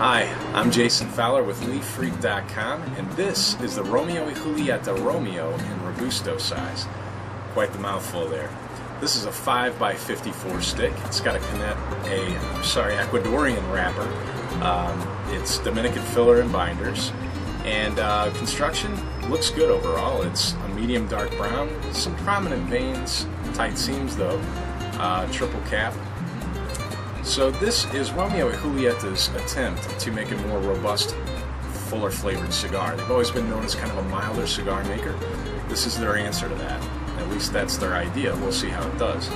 Hi, I'm Jason Fowler with LeafFreak.com, and this is the Romeo Y Julieta Romeo in Robusto size. Quite the mouthful there. This is a 5x54 stick. It's got a Ecuadorian wrapper. It's Dominican filler and binders, and construction looks good overall. It's a medium dark brown, some prominent veins, tight seams though, triple cap. So this is Romeo Y Julieta's attempt to make a more robust, fuller flavored cigar. They've always been known as kind of a milder cigar maker. This is their answer to that. At least that's their idea. We'll see how it does.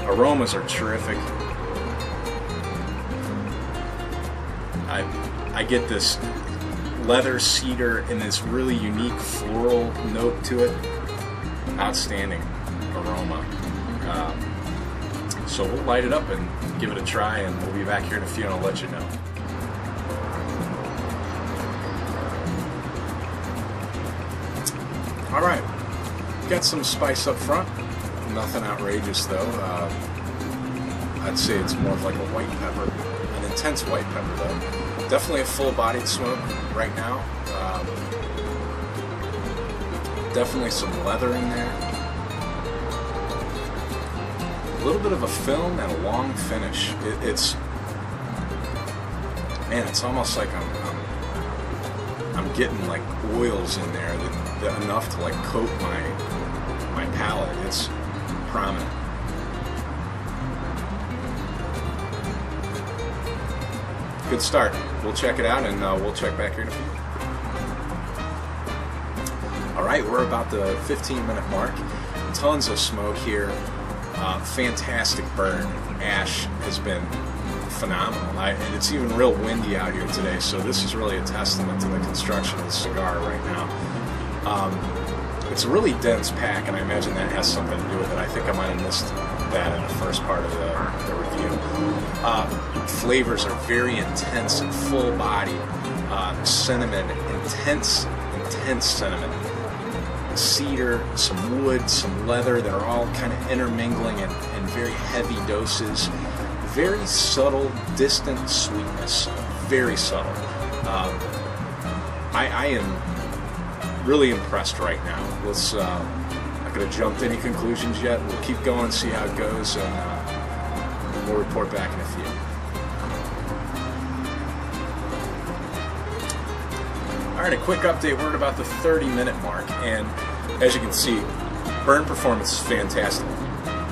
Aromas are terrific. I get this leather, cedar, and this really unique floral note to it. Outstanding aroma. So we'll light it up and give it a try, and we'll be back here in a few and I'll let you know. Alright, got some spice up front. Nothing outrageous though. I'd say it's more of like a white pepper, an intense white pepper though. Definitely a full-bodied smoke right now. Definitely some leather in there. A little bit of a film and a long finish. It's almost like I'm getting like oils in there that enough to like coat my palate. It's prominent. Good start. We'll check it out and we'll check back here in a few. Alright, we're about the 15-minute mark. Tons of smoke here. Fantastic burn. Ash has been phenomenal. And it's even real windy out here today, so this is really a testament to the construction of the cigar right now. It's a really dense pack, and I imagine that has something to do with it. I think I might have missed that in the first part of the review. Flavors are very intense and full-bodied. Cinnamon, intense cinnamon. Cedar, some wood, some leather that are all kind of intermingling in very heavy doses. Very subtle, distant sweetness. Very subtle. I am really impressed right now. Let's not going to jump to any conclusions yet. We'll keep going, see how it goes, and we'll report back in a few. Alright, a quick update. We're at about the 30-minute mark, and as you can see, burn performance is fantastic.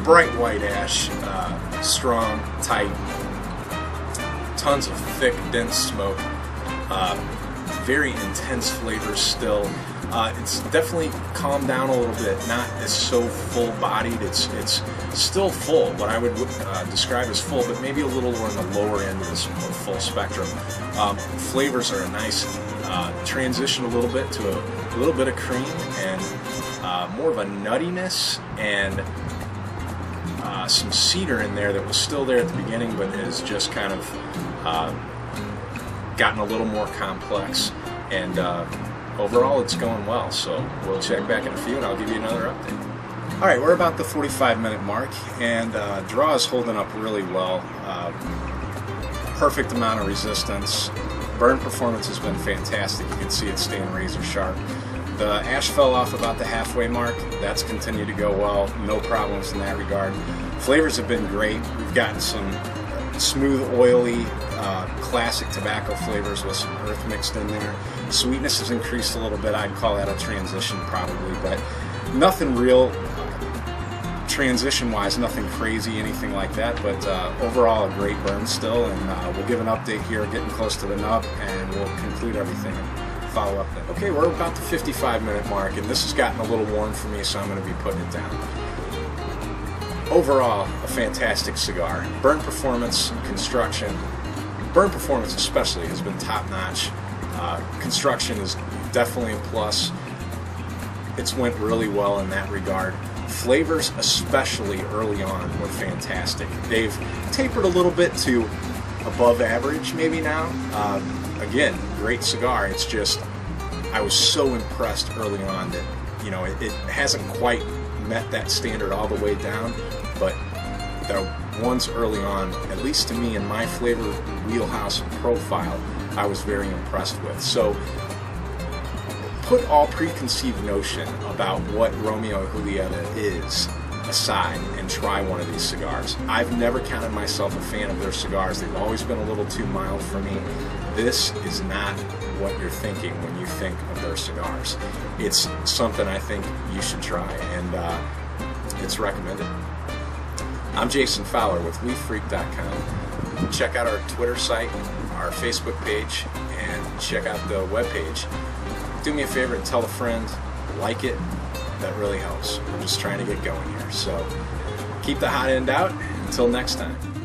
Bright white ash, strong, tight, tons of thick, dense smoke, very intense flavors still. It's definitely calmed down a little bit, not as so full-bodied. It's still full, what I would describe as full, but maybe a little more on the lower end of this full spectrum. Flavors are a nice transition a little bit to a little bit of cream and more of a nuttiness and some cedar in there that was still there at the beginning but has just kind of gotten a little more complex, and overall it's going well. So we'll check back in a few and I'll give you another update. Alright, we're about the 45-minute mark, and draw is holding up really well. Perfect amount of resistance. Burn performance has been fantastic. You can see it staying razor sharp. The ash fell off about the halfway mark. That's continued to go well. No problems in that regard. Flavors have been great. We've gotten some smooth, oily, classic tobacco flavors with some earth mixed in there. Sweetness has increased a little bit. I'd call that a transition probably, but nothing real transition-wise, nothing crazy, anything like that, but overall a great burn still, and we'll give an update here, getting close to the nub, and we'll conclude everything and follow up then. Okay, we're about the 55-minute mark, and this has gotten a little warm for me, so I'm going to be putting it down. Overall, a fantastic cigar. Burn performance, construction, burn performance especially has been top-notch. Construction is definitely a plus. It's went really well in that regard. Flavors, especially early on, were fantastic. They've tapered a little bit to above average maybe now. Again, great cigar. It's just, I was so impressed early on that, you know, it hasn't quite met that standard all the way down, but the ones early on, at least to me in my flavor wheelhouse profile, I was very impressed with. So put all preconceived notion about what Romeo Y Julieta is aside and try one of these cigars. I've never counted myself a fan of their cigars. They've always been a little too mild for me. This is not what you're thinking when you think of their cigars. It's something I think you should try, and it's recommended. I'm Jason Fowler with WeFreak.com. Check out our Twitter site, our Facebook page, and check out the webpage. Do me a favor and tell a friend, like it. That really helps. We're just trying to get going here. So keep the hot end out. Until next time.